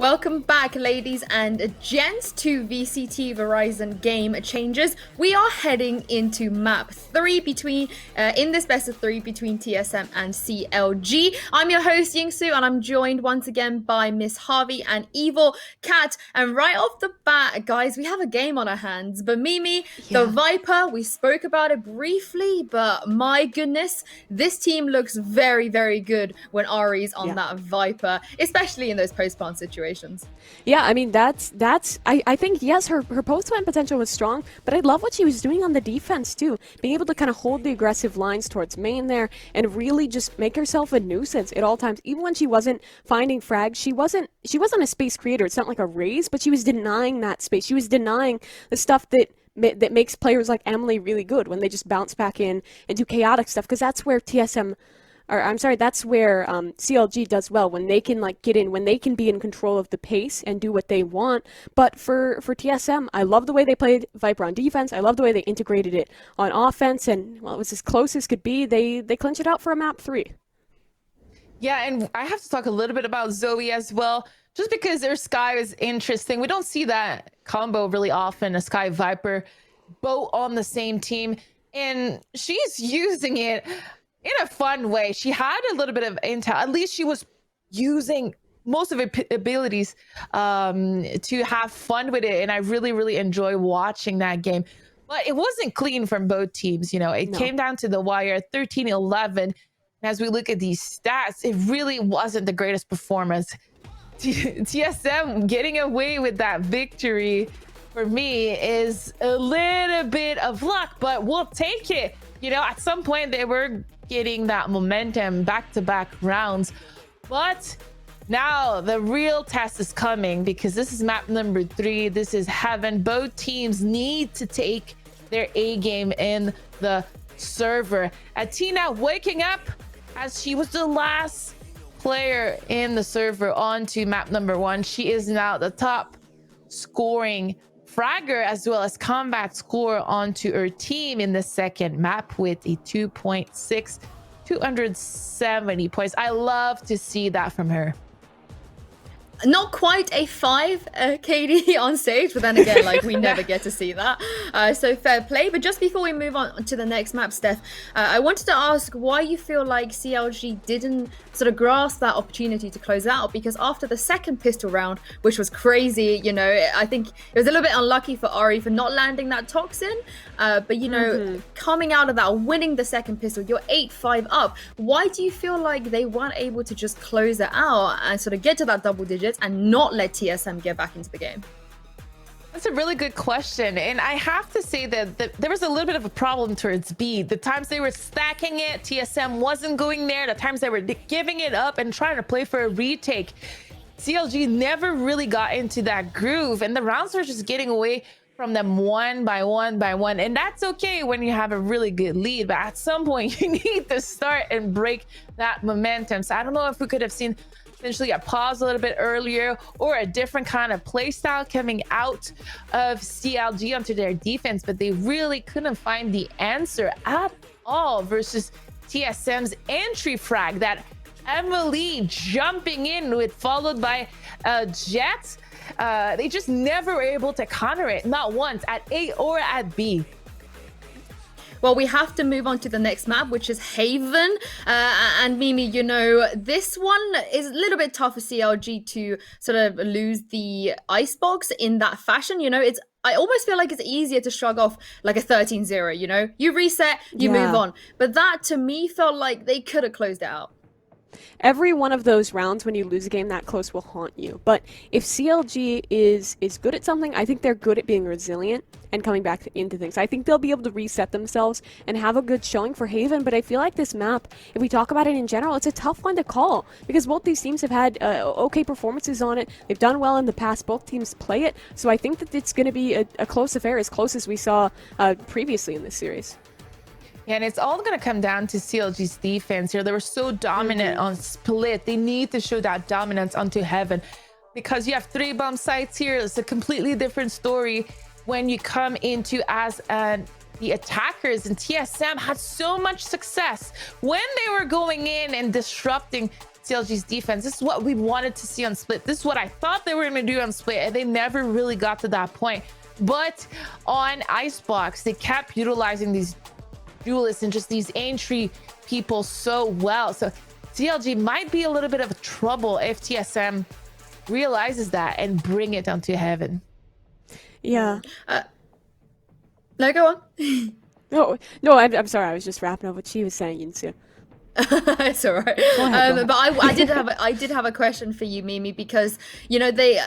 Welcome back, ladies and gents, to VCT Verizon Game Changers. We are heading into map 3 between in this best of 3 between TSM and CLG. I'm your host Yingsu, and I'm joined once again by Miss Harvey and Evil Cat. And right off the bat, guys, we have a game on our hands. But Mimi, the Viper, we spoke about it briefly, but my goodness, this team looks very, very good when Ari's on that Viper, especially in those post-plant situations. Yeah, I mean, I think, yes, her post-plant potential was strong, but I love what she was doing on the defense, too. Being able to kind of hold the aggressive lines towards main there and really just make herself a nuisance at all times. Even when she wasn't finding frags, she wasn't a space creator. It's not like a raise, but she was denying that space. She was denying the stuff that makes players like Emily really good when they just bounce back in and do chaotic stuff, because that's where that's where CLG does well, when they can get in, when they can be in control of the pace and do what they want. But for TSM, I love the way they played Viper on defense. I love the way they integrated it on offense, and well, it was as close as could be. They clinched it out for a map 3. Yeah, and I have to talk a little bit about Zoe as well, just because their Sky is interesting. We don't see that combo really often, a Sky Viper, both on the same team, and she's using it in a fun way. She had a little bit of intel. At least she was using most of her abilities to have fun with it. And I really, really enjoy watching that game. But it wasn't clean from both teams. You know, it came down to the wire, 13-11. As we look at these stats, it really wasn't the greatest performance. TSM getting away with that victory, for me, is a little bit of luck, but we'll take it. You know, at some point they were getting that momentum, back-to-back rounds, but now the real test is coming, because this is map number 3. This is heaven. Both teams need to take their A game in the server. Athena waking up as she was the last player in the server onto map number 1. She is now the top scoring fragger as well as combat score onto her team in the second map with a 2.6, 270 points. I love to see that from her. Not quite a 5 KD on stage, but then again, we never get to see that. So fair play. But just before we move on to the next map, Steph, I wanted to ask why you feel like CLG didn't sort of grasp that opportunity to close out, because after the second pistol round, which was crazy, you know, I think it was a little bit unlucky for Ari for not landing that toxin. But, you know, coming out of that, winning the second pistol, you're 8-5 up. Why do you feel like they weren't able to just close it out and sort of get to that double digits and not let TSM get back into the game? That's a really good question. And I have to say that there was a little bit of a problem towards B. The times they were stacking it, TSM wasn't going there. The times they were giving it up and trying to play for a retake, CLG never really got into that groove. And the rounds were just getting away from them one by one by one. And that's okay when you have a really good lead. But at some point, you need to start and break that momentum. So I don't know if we could have seen potentially a pause a little bit earlier, or a different kind of play style coming out of CLG onto their defense, but they really couldn't find the answer at all versus TSM's entry frag, that Emily jumping in with, followed by Jet. They just never were able to counter it, not once at A or at B. Well, we have to move on to the next map, which is Haven. And Mimi, you know, this one is a little bit tough for CLG to sort of lose the icebox in that fashion. You know, I almost feel like it's easier to shrug off like a 13-0, you know? You reset, you move on. But that, to me, felt like they could have closed it out. Every one of those rounds when you lose a game that close will haunt you. But if CLG is good at something, I think they're good at being resilient and coming back into things. I think they'll be able to reset themselves and have a good showing for Haven. But I feel like this map, if we talk about it in general, it's a tough one to call, because both these teams have had okay performances on it. They've done well in the past. Both teams play it. So I think that it's going to be a close affair, as close as we saw previously in this series. Yeah, and it's all going to come down to CLG's defense here. They were so dominant on split. They need to show that dominance onto Heaven, because you have 3 bomb sites here. It's a completely different story when you come into as the attackers. And TSM had so much success when they were going in and disrupting CLG's defense. This is what we wanted to see on Split. This is what I thought they were going to do on Split, and they never really got to that point. But on Icebox, they kept utilizing these duelists and just these entry people so well. So CLG might be a little bit of trouble if TSM realizes that and bring it down to heaven. Yeah. No, go on. No, I'm sorry. I was just wrapping up what she was saying, Yinsu. It's all right. Go ahead. But I did have a question for you, Mimi, because you know the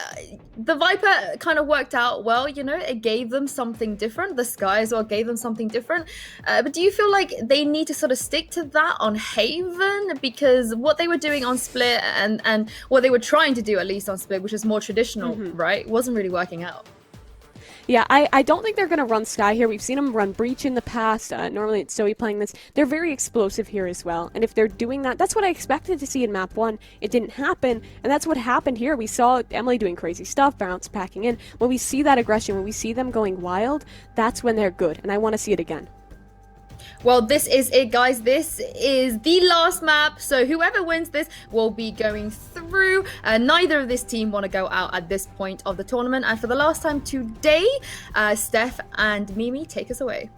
Viper kind of worked out well. You know, it gave them something different. The Sky as well gave them something different. But do you feel like they need to sort of stick to that on Haven, because what they were doing on Split and what they were trying to do at least on Split, which is more traditional, right, wasn't really working out. Yeah, I don't think they're going to run Sky here. We've seen them run Breach in the past. Normally it's Zoe playing this. They're very explosive here as well. And if they're doing that, that's what I expected to see in map 1. It didn't happen, and that's what happened here. We saw Emily doing crazy stuff, bounce packing in. When we see that aggression, when we see them going wild, that's when they're good, and I want to see it again. Well, this is it, guys. This is the last map, so whoever wins this will be going through. Neither of this team want to go out at this point of the tournament. And for the last time today, Steph and Mimi, take us away.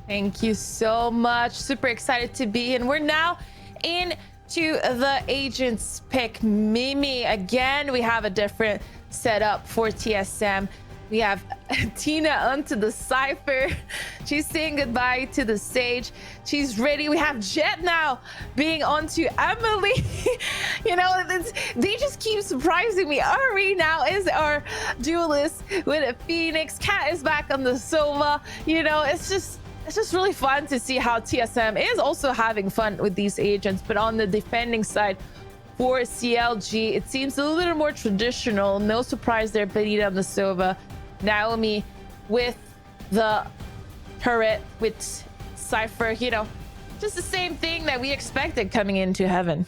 Thank you so much. Super excited to be in. We're now into the agent's pick. Mimi, again, we have a different setup for TSM. We have Tina onto the Cypher. She's saying goodbye to the Sage. She's ready. We have Jet now being onto Emily. You know, they just keep surprising me. Ari now is our duelist with a Phoenix. Kat is back on the Sova. You know, it's just really fun to see how TSM is also having fun with these agents. But on the defending side, for CLG, it seems a little more traditional. No surprise there, Benita on the Sova. Naomi with the turret with Cypher, you know, just the same thing that we expected coming into Heaven.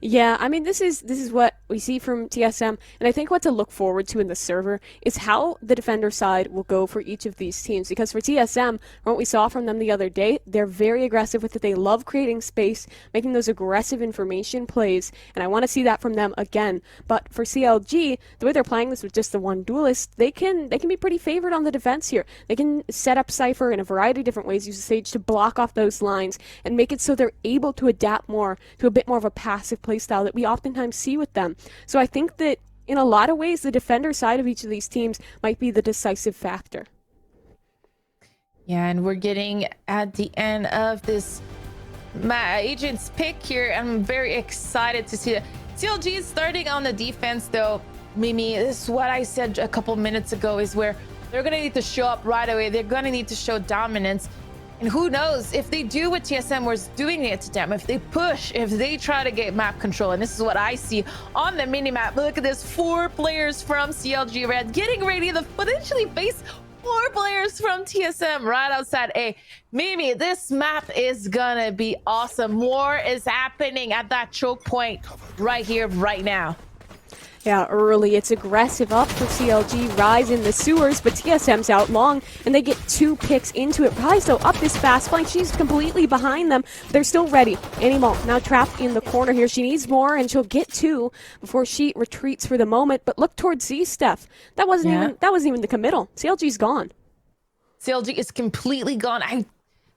Yeah, I mean, this is what we see from TSM, and I think what to look forward to in the server is how the defender side will go for each of these teams, because for TSM, from what we saw from them the other day, they're very aggressive with it. They love creating space, making those aggressive information plays, and I want to see that from them again. But for CLG, the way they're playing this with just the one duelist, they can be pretty favored on the defense here. They can set up Cypher in a variety of different ways, use the Sage to block off those lines, and make it so they're able to adapt more to a bit more of a passive playstyle that we oftentimes see with them. So I think that in a lot of ways, the defender side of each of these teams might be the decisive factor. Yeah, and we're getting at the end of this agent's pick here. I'm very excited to see it. CLG is starting on the defense, though. Mimi, this is what I said a couple minutes ago, is where they're going to need to show up right away. They're going to need to show dominance. And who knows, if they do what TSM was doing it to them, if they push, if they try to get map control, and this is what I see on the minimap. Look at this, 4 players from CLG Red getting ready to potentially face 4 players from TSM right outside A. Mimi, this map is gonna be awesome. More is happening at that choke point right here, right now. Yeah, early, it's aggressive up for CLG. Rise in the sewers, but TSM's out long, and they get 2 picks into it. Rise, though, up this fast flank. She's completely behind them. They're still ready. Animal now trapped in the corner here. She needs more, and she'll get 2 before she retreats for the moment. But look towards Z, Steph. That wasn't even the committal. CLG's gone. CLG is completely gone. I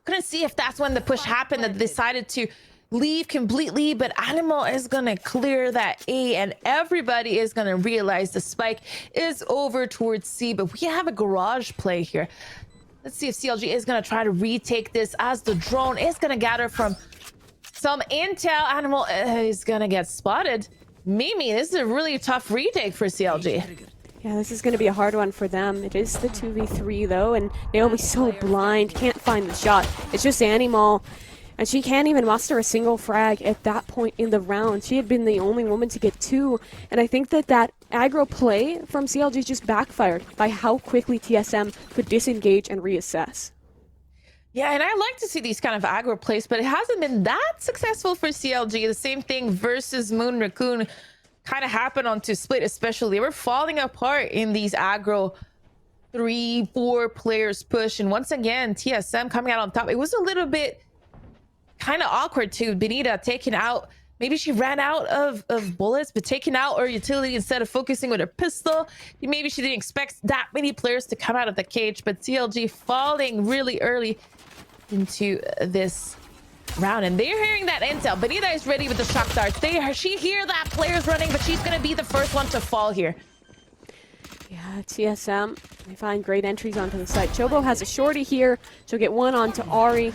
couldn't see if that's when the push happened, that they decided to leave completely, but Animal is gonna clear that A, and everybody is gonna realize the spike is over towards C. But we have a garage play here. Let's see if CLG is gonna try to retake this, as the drone is gonna gather from some intel. Animal is gonna get spotted. Mimi, this is a really tough retake for CLG. Yeah, this is going to be a hard one for them. It is the 2v3, though, and Naomi's so blind, can't find the shot. It's just Animal. And she can't even muster a single frag at that point in the round. She had been the only woman to get 2. And I think that aggro play from CLG just backfired by how quickly TSM could disengage and reassess. Yeah, and I like to see these kind of aggro plays, but it hasn't been that successful for CLG. The same thing versus Moon Raccoon kind of happened onto Split, especially. They were falling apart in these aggro 3-4 players push. And once again, TSM coming out on top. It was a little bit kind of awkward too. Benita taking out Maybe she ran out of bullets, but taking out her utility instead of focusing with her pistol. Maybe she didn't expect that many players to come out of the cage, but CLG falling really early into this round. And they're hearing that intel. Benita is ready with the shock darts. She hear that player's running, but she's going to be the first one to fall here. Yeah, TSM, they find great entries onto the site. Chobo has a shorty here. She'll get one onto Ari.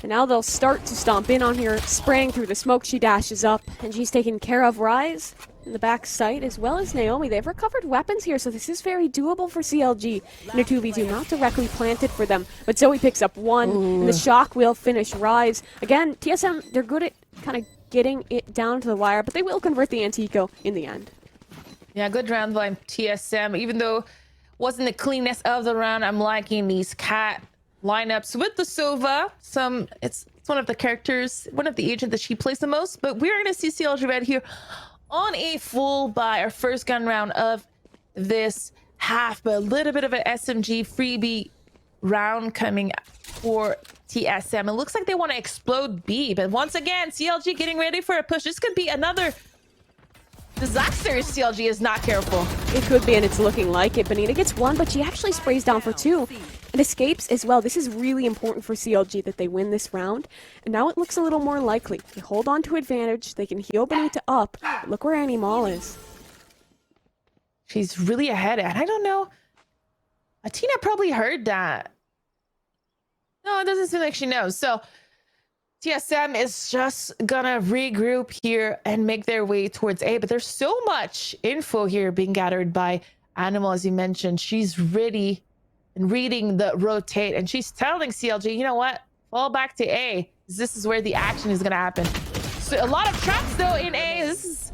And now they'll start to stomp in on her, spraying through the smoke. She dashes up, and she's taken care of. Rise in the back site, as well as Naomi. They've recovered weapons here, so this is very doable for CLG in a 2v2. Not directly planted for them, but Zoe picks up one, and the shock will finish Rise. Again, TSM, they're good at kind of getting it down to the wire, but they will convert the anti-eco in the end. Yeah, good round by TSM. Even though wasn't the cleanest of the round, I'm liking these cat lineups with the Sova. It's one of the characters, one of the agents that she plays the most, but we're going to see CLG Red here on a full buy, our first gun round of this half, but a little bit of an SMG freebie round coming for TSM. It looks like they want to explode B, but once again, CLG getting ready for a push. This could be another disaster if CLG is not careful. It could be, and it's looking like it. Benita gets one, but she actually sprays down for two and escapes as well. This is really important for CLG that they win this round. And now it looks a little more likely. They hold on to advantage. They can heal Benita up. But look where Annie Mall is. She's really ahead. And I don't know. Atina probably heard that. No, it doesn't seem like she knows. So TSM is just gonna regroup here and make their way towards A, but there's so much info here being gathered by Animal, as you mentioned. She's ready and reading the rotate, and she's telling CLG, you know what? Fall back to A. This is where the action is gonna happen. So a lot of traps though in A. This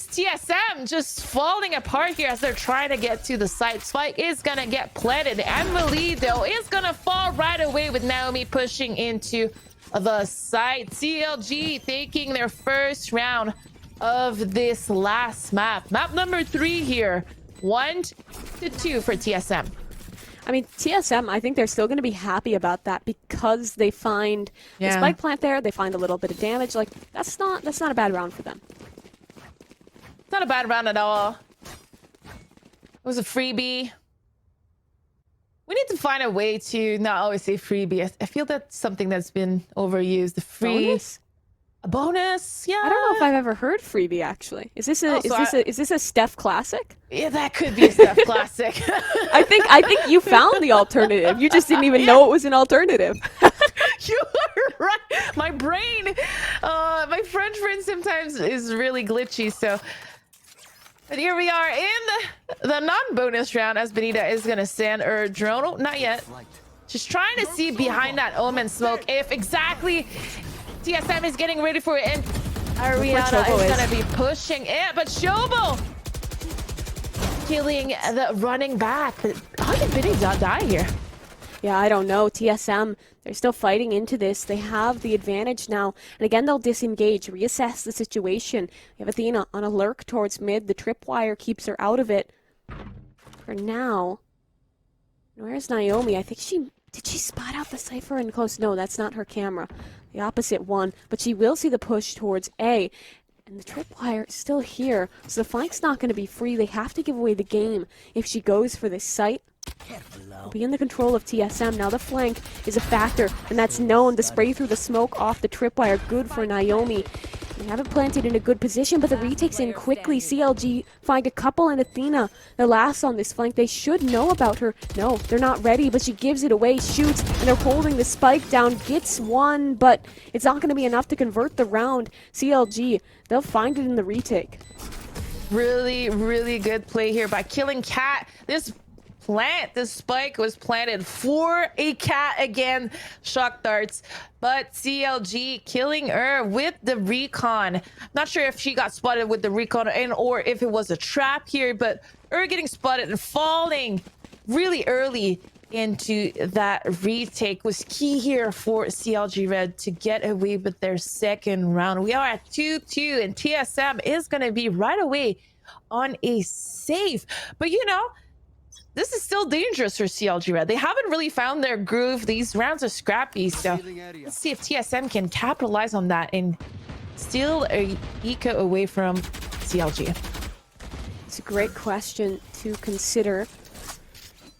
TSM just falling apart here as they're trying to get to the site. Spike is gonna get planted, and Emily though is gonna fall right away with Naomi pushing into the site. CLG taking their first round of this last map. Map number 3 here. 1-2 for TSM. I mean, TSM, I think they're still going to be happy about that because they find the spike plant there. They find a little bit of damage. Like, that's not a bad round for them. It's not a bad round at all. It was a freebie. We need to find a way to not always say freebie. I feel that's something that's been overused. The free Bonus? A bonus, yeah. I don't know if I've ever heard freebie actually. Is this a Steph classic? Yeah, that could be a Steph classic. I think you found the alternative. You just didn't even know it was an alternative. You are right. My brain, my French brain sometimes is really glitchy. So, but here we are in the non-bonus round as Benita is gonna send her drone. Oh, not yet. She's trying to see behind that Omen smoke if exactly TSM is getting ready for it, and Ariana is gonna be pushing it, but Shobo killing the running back. But how did Benita die here? Yeah, I don't know. TSM, they're still fighting into this. They have the advantage now. And again, they'll disengage, reassess the situation. We have Athena on a lurk towards mid. The tripwire keeps her out of it. For now, where's Naomi? I think did she spot out the Cypher in close? No, that's not her camera. The opposite one. But she will see the push towards A. And the tripwire is still here. So the flank's not going to be free. They have to give away the game if she goes for this site. It'll be in the control of TSM. Now the flank is a factor, and that's known. The spray through the smoke off the tripwire, good for Naomi. They haven't planted in a good position, but the retake's in quickly. CLG find a couple, and Athena, the last on this flank. They should know about her. No, they're not ready, but she gives it away, shoots, and they're holding the spike down. Gets one, but it's not going to be enough to convert the round. CLG, they'll find it in the retake. Really, really good play here by killing Cat. This spike was planted for a Cat again. Shock darts, but CLG killing her with the recon. Not sure if she got spotted with the recon or if it was a trap here, but her getting spotted and falling really early into that retake was key here for CLG Red to get away with their second round. We are at 2-2, and TSM is going to be right away on a save. But you know, this is still dangerous for CLG Red. They haven't really found their groove. These rounds are scrappy, so let's see if TSM can capitalize on that and still a eco away from CLG? It's a great question to consider.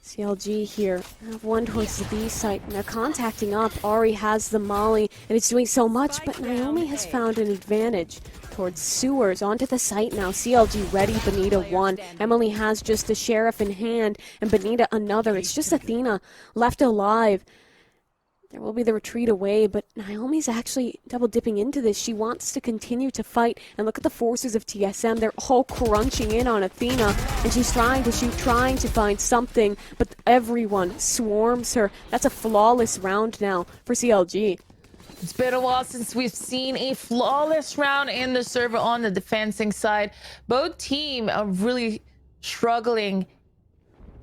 CLG here have one towards the B site, and they're contacting up. Ari has the molly, and it's doing so much, but Naomi has found an advantage towards sewers. Onto the site now. CLG ready, Benita 1. Emily has just a sheriff in hand, and Benita another. It's just Athena left alive. There will be the retreat away, but Naomi's actually double dipping into this. She wants to continue to fight, and look at the forces of TSM. They're all crunching in on Athena, and she's trying to shoot, trying to find something, but everyone swarms her. That's a flawless round now for CLG. It's been a while since we've seen a flawless round in the server on the defending side. Both teams are really struggling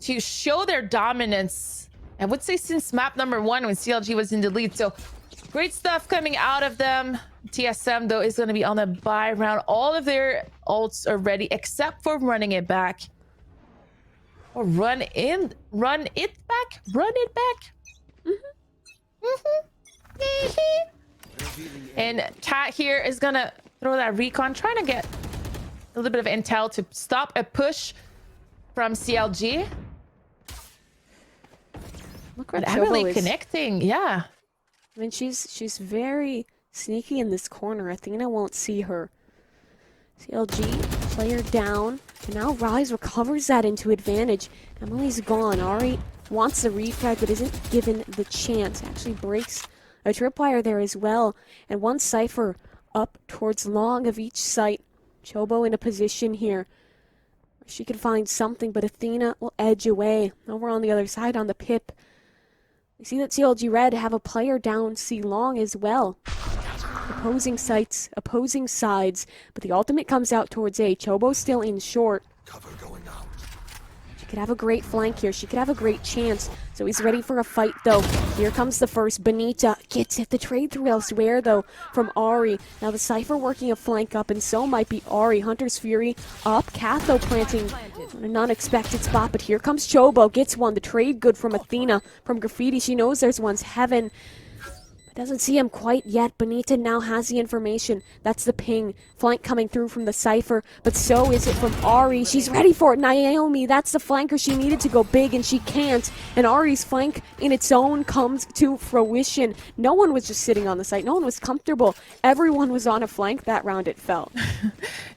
to show their dominance, I would say, since map number 1 when CLG was in the lead. So great stuff coming out of them. TSM, though, is going to be on a buy round. All of their ults are ready except for running it back. Or run it back. And Cat here is going to throw that recon, trying to get a little bit of intel to stop a push from CLG. Look where Emily Chobo is connecting, yeah. I mean, she's very sneaky in this corner. Athena won't see her. CLG, player down, and now Rise recovers that into advantage. Emily's gone. Ari wants the refrag, but isn't given the chance. Actually breaks a tripwire there as well. And one Cypher up towards long of each site. Chobo in a position here. She can find something, but Athena will edge away. Over on the other side on the pip. We see that CLG Red have a player down C long as well. Opposing sites, opposing sides, but the ultimate comes out towards A. Chobo still in short. Cover going out. She could have a great flank here. She could have a great chance. So he's ready for a fight, though. Here comes the first. Benita gets it. The trade through elsewhere, though, from Ari. Now the Cypher working a flank up, and so might be Ari. Hunter's Fury up. Catho planting on an unexpected spot, but here comes Chobo. Gets one. The trade good from Athena. From Graffiti, she knows there's one's Heaven. Doesn't see him quite yet. Benita now has the information. That's the ping. Flank coming through from the Cypher, but so is it from Ari. She's ready for it. Naomi, that's the flanker she needed to go big, and she can't. And Ari's flank in its own comes to fruition. No one was just sitting on the site. No one was comfortable. Everyone was on a flank that round, it felt.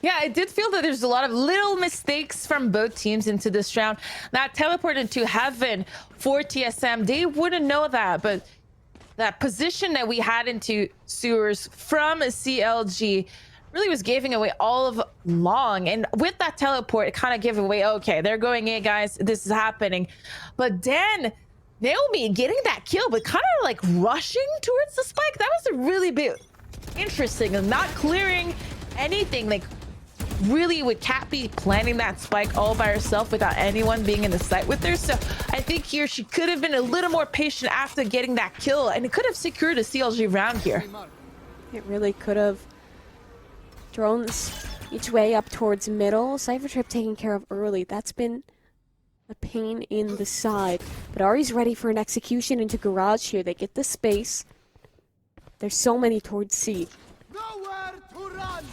Yeah, I did feel that there's a lot of little mistakes from both teams into this round. That teleported to Heaven for TSM. They wouldn't know that, but that position that we had into sewers from CLG really was giving away all of long. And with that teleport, it kind of gave away, okay, they're going in, guys, this is happening. But then Naomi getting that kill, but kind of like rushing towards the spike. That was a really bit interesting, and not clearing anything. Like, really, would Cat be planning that spike all by herself without anyone being in the site with her? So I think here she could have been a little more patient after getting that kill, and it could have secured a CLG round here. It really could have. Drones each way up towards middle. Cypher Trip taken care of early. That's been a pain in the side. But Ari's ready for an execution into garage here. They get the space. There's so many towards C. Nowhere to run.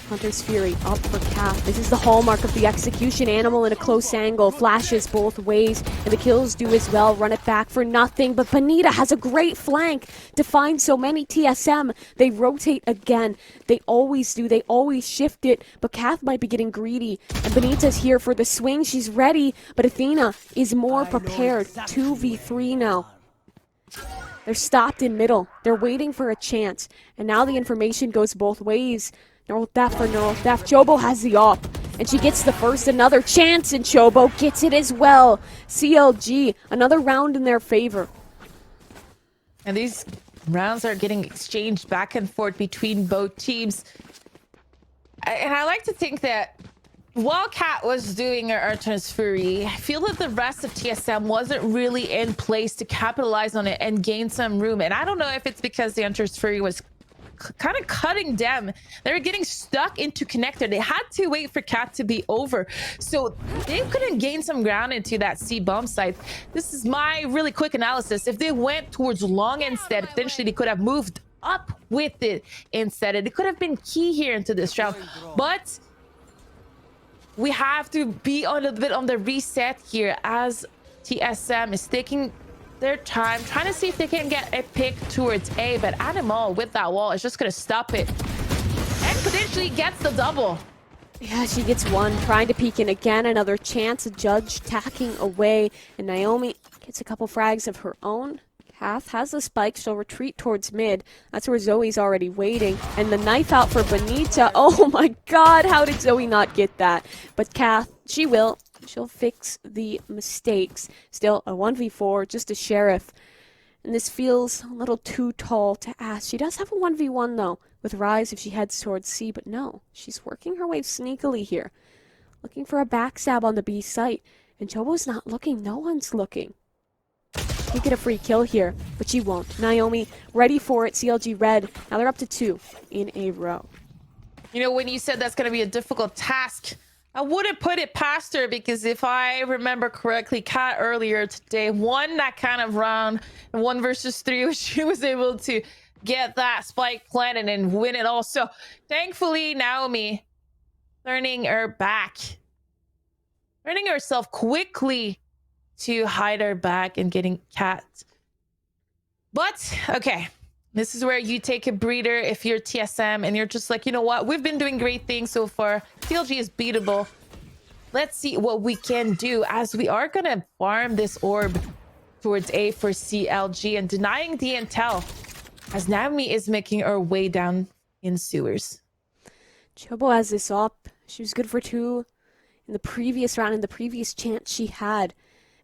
Hunter's Fury up for Cat. This is the hallmark of the execution. Animal in a close angle. Flashes both ways. And the kills do as well. Run it back for nothing. But Benita has a great flank to find so many TSM. They rotate again. They always do. They always shift it. But Kath might be getting greedy. And Benita's here for the swing. She's ready. But Athena is more prepared. 2v3 now. They're stopped in middle. They're waiting for a chance. And now the information goes both ways. Neural theft for neural theft. Chobo has the op, and she gets the first. Another chance, and Chobo gets it as well. CLG, another round in their favor. And these rounds are getting exchanged back and forth between both teams. And I like to think that while Cat was doing her Artemis Fury, I feel that the rest of TSM wasn't really in place to capitalize on it and gain some room. And I don't know if it's because the Artemis Fury was kind of cutting them. They were getting stuck into connector. They had to wait for Cat to be over, so they couldn't gain some ground into that C bomb site. This is my really quick analysis. If they went towards long instead, potentially they could have moved up with it instead. It could have been key here into this round, but we have to be on a bit on the reset here as TSM is taking their time, trying to see if they can get a pick towards A, but Animal with that wall is just going to stop it and potentially gets the double. Yeah, she gets one, trying to peek in again, another chance, Judge tacking away, and Naomi gets a couple frags of her own. Kath has the spike, she'll retreat towards mid. That's where Zoe's already waiting. And the knife out for Benita. Oh my god, how did Zoe not get that? But Kath, she will. She'll fix the mistakes. Still a 1v4, just a sheriff. And this feels a little too tall to ask. She does have a 1v1 though, with Rise if she heads towards C, but no. She's working her way sneakily here. Looking for a backstab on the B site. And Chobo's not looking, no one's looking. She get a free kill here, but she won't. Naomi ready for it, CLG red. Now they're up to 2 in a row. You know, when you said that's going to be a difficult task, I wouldn't put it past her, because if I remember correctly, Kat earlier today won that kind of round, 1 versus 3, where she was able to get that spike planted and win it all. So thankfully, Naomi learning herself quickly to hide her back and getting Kat. But okay, this is where you take a breather if you're TSM and you're just like, you know what, we've been doing great things so far. CLG is beatable. Let's see what we can do, as we are gonna farm this orb towards A for CLG and denying the intel, as Naomi is making her way down in sewers. Chobo has this up. She was good for 2 in the previous round, in the previous chance she had.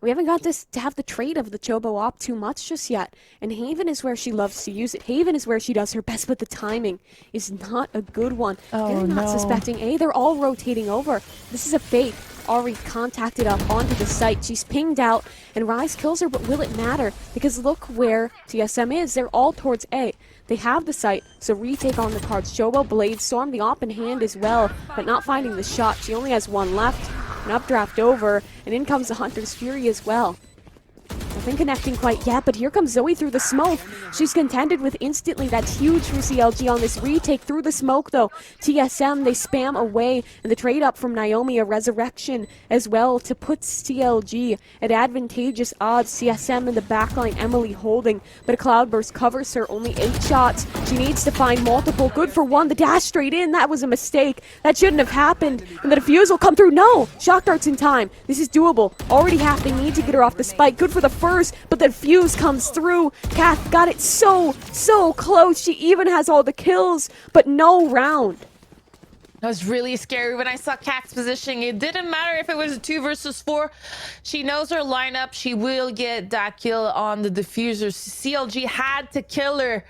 We haven't got this to have the trade of the Chobo op too much just yet. And Haven is where she loves to use it. Haven is where she does her best, but the timing is not a good one. They're not suspecting A. They're all rotating over. This is a fake. Already contacted up onto the site. She's pinged out, and Rise kills her, but will it matter? Because look where TSM is. They're all towards A. They have the site, so retake on the cards. Chobo, Blade Storm, the op in hand as well, but not finding the shot. She only has 1 left. An updraft over, and in comes the Hunter's Fury as well. Nothing connecting quite yet, but here comes Zoe through the smoke. She's contended with instantly. That's huge for CLG on this retake. Through the smoke, though, TSM, they spam away, and the trade up from Naomi, a resurrection as well, to put CLG at advantageous odds. CSM in the backline, Emily holding, but a Cloudburst covers her. Only 8 shots. She needs to find multiple. Good for 1. The dash straight in. That was a mistake. That shouldn't have happened. And the defuse will come through. No! Shock darts in time. This is doable. Already half. They need to get her off the spike. Good for the first, but the fuse comes through. Kath got it so close. She even has all the kills, but no round. That was really scary when I saw Kat's positioning. It didn't matter if it was a 2 versus 4. She knows her lineup. She will get that kill on the diffuser. CLG had to kill her,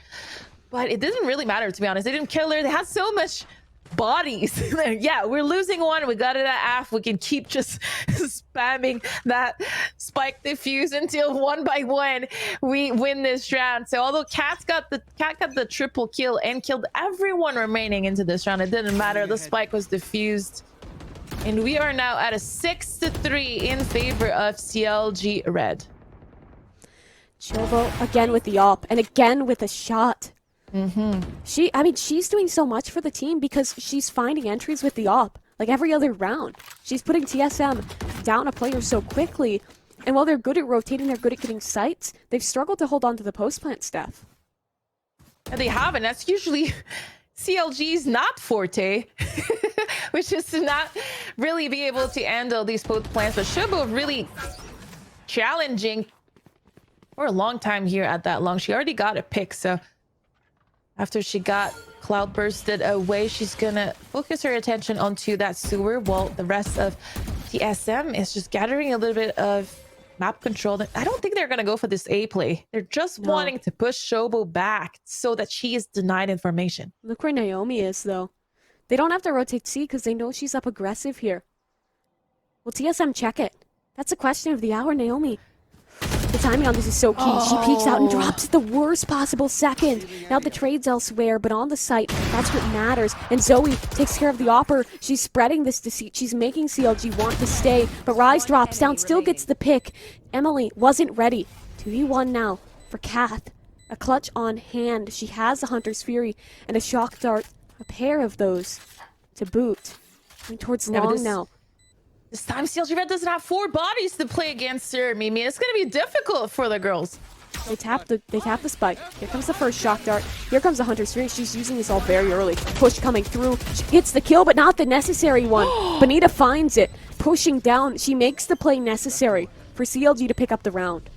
but it didn't really matter, to be honest. They didn't kill her. They had so much bodies. Yeah, we're losing 1. We got it at AF. We can keep just spamming that spike diffuse until 1 by 1 we win this round. So although Kat got the triple kill and killed everyone remaining into this round, it didn't matter. The spike was diffused, and we are now at a 6-3 in favor of CLG red. Chobo again with the op, and again with a shot. She's doing so much for the team because she's finding entries with the op, like every other round. She's putting TSM down a player so quickly, and while they're good at rotating, they're good at getting sites, they've struggled to hold on to the post-plant stuff. And they haven't. That's usually CLG's not forte, which is to not really be able to handle these post-plants. But Chobo really challenging for a long time here at that long. She already got a pick, so after she got cloud bursted away, she's gonna focus her attention onto that sewer, while the rest of TSM is just gathering a little bit of map control. I don't think they're gonna go for this A play. They're just wanting to push Chobo back so that she is denied information. Look where Naomi is, though. They don't have to rotate C because they know she's up aggressive here. Will TSM check it? That's the question of the hour, Naomi. The timing on this is so key. She peeks out and drops at the worst possible second. Now the trade's elsewhere, but on the site, that's what matters. And Zoe takes care of the opper. She's spreading this deceit. She's making CLG want to stay, but Rise drops down, still gets the pick. Emily wasn't ready. 2v1 now for Kath. a clutch on hand. She has a Hunter's Fury and a Shock Dart, a pair of those to boot. Going towards long now. This time CLG Red doesn't have 4 bodies to play against her, Mimi. It's going to be difficult for the girls. They tap the spike. Here comes the first Shock Dart. Here comes the Hunter's Fury. She's using this all very early. Push coming through. She hits the kill, but not the necessary one. Bonita finds it. Pushing down. She makes the play necessary for CLG to pick up the round.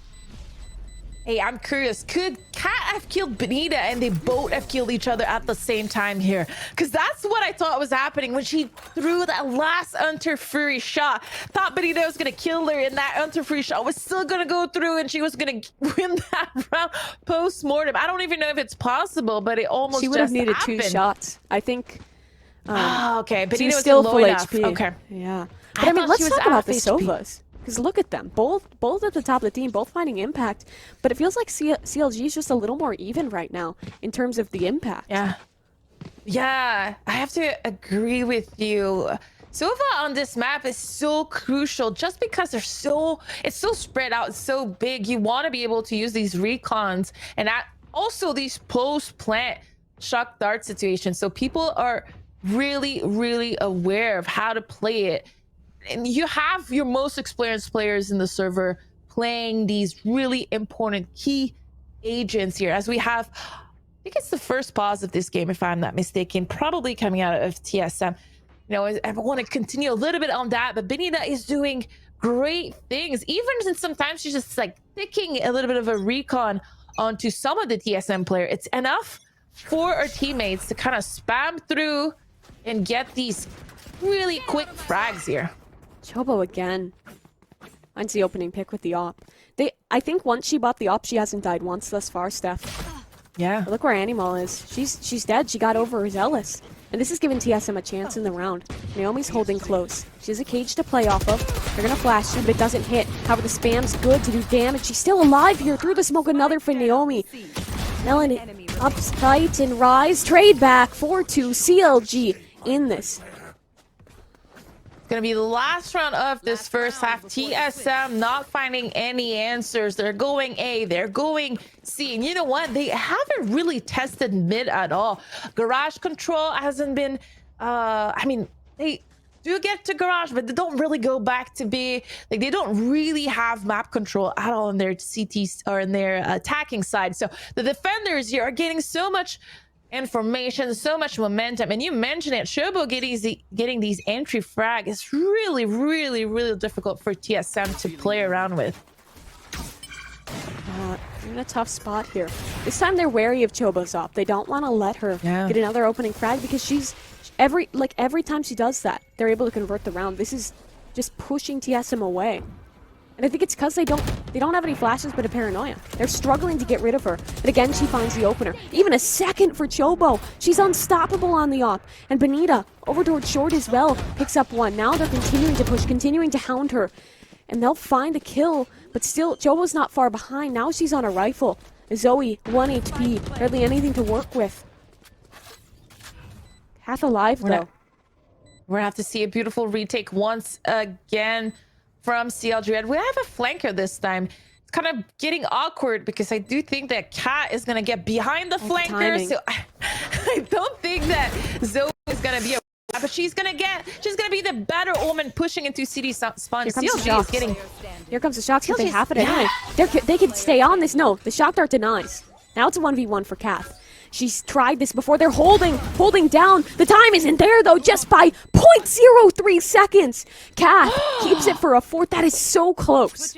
Hey, I'm curious. Could Cat have killed Bonita and they both have killed each other at the same time here? Because that's what I thought was happening when she threw that last Hunter Fury shot. Thought Bonita was going to kill her, and that Hunter Fury shot was still going to go through, and she was going to win that round post-mortem. I don't even know if it's possible, but it almost She would have just needed happened. 2 shots. I think. Okay. Bonita She's was still low full enough. HP. Okay. Yeah. But I mean, thought she let's was talk about half the HP. Sovas. Because look at them, both at the top of the team, both finding impact. But it feels like CLG is just a little more even right now in terms of the impact. Yeah, I have to agree with you. Sova on this map is so crucial just because it's so spread out, it's so big. You want to be able to use these recons and also these post-plant shock dart situations. So people are really, really aware of how to play it. And you have your most experienced players in the server playing these really important key agents here, as we have, I think it's the first pause of this game, if I'm not mistaken, probably coming out of TSM. You know, I want to continue a little bit on that, but Bonita is doing great things, even since sometimes she's just like sticking a little bit of a recon onto some of the TSM player. It's enough for our teammates to kind of spam through and get these really quick frags here. Chobo again finds the opening pick with the op. I think once she bought the op, she hasn't died once thus far, Steph. Yeah. But look where Animal is. She's dead. She got over Zealous. And this has given TSM a chance in the round. Naomi's holding close. She has a cage to play off of. They're going to flash her, but it doesn't hit. However, the spam's good to do damage. She's still alive here. Through the smoke, another for Naomi. Melanie ups fight and rise. Trade back 4-2 CLG in this. Gonna be the last round of this first half. TSM not finding any answers. They're going A, they're going C, and you know what? They haven't really tested mid at all. Garage control hasn't been I mean, they do get to garage, but they don't really go back to B. Like, they don't really have map control at all in their CTs or in their attacking side. So the defenders here are getting so much information, so much momentum, and you mentioned it, Shobo getting these entry frag is really, really, really difficult for TSM to play around with. They're in a tough spot here. This time they're wary of Chobo's op. They don't want to let her get another opening frag because she's every time she does that, they're able to convert the round. This is just pushing TSM away. And I think it's because they don't have any flashes but a paranoia. They're struggling to get rid of her. But again, she finds the opener. Even a second for Chobo. She's unstoppable on the op. And Bonita, over towards short as well, picks up one. Now they're continuing to push, continuing to hound her. And they'll find a kill. But still, Chobo's not far behind. Now she's on a rifle. Zoe, 1 HP. Hardly anything to work with. Half alive, though. We're gonna have to see a beautiful retake once again from CLG Red. We have a flanker this time. It's kind of getting awkward because I do think that Cat is going to get behind the flanker. So I don't think that Zoe is going to be a... But she's going to be the better Omen pushing into CD spawn. CLG is getting... Here comes the shots, but they have it anyway. They could stay on this. No, the shock dart denies. Now it's a 1v1 for Kath. She's tried this before. They're holding down. The time isn't there, though, just by 0.03 seconds. Kath keeps it for a fourth. That is so close.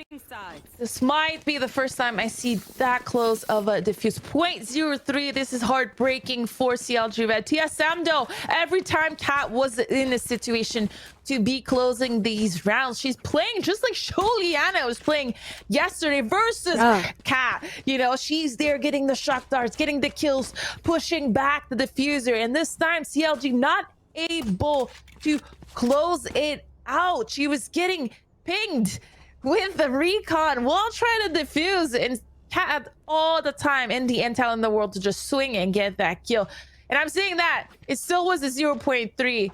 This might be the first time I see that close of a defuse. 0.03. This is heartbreaking for CLG Red. TSM, though, every time Kat was in a situation to be closing these rounds, she's playing just like Sholiana was playing yesterday versus Kat. You know, she's there getting the shock darts, getting the kills, pushing back the diffuser. And this time, CLG not able to close it out. She was getting pinged with the recon while trying to defuse, and Kat had all the time and the intel in the world to just swing and get that kill. And I'm saying that it still was a 0.3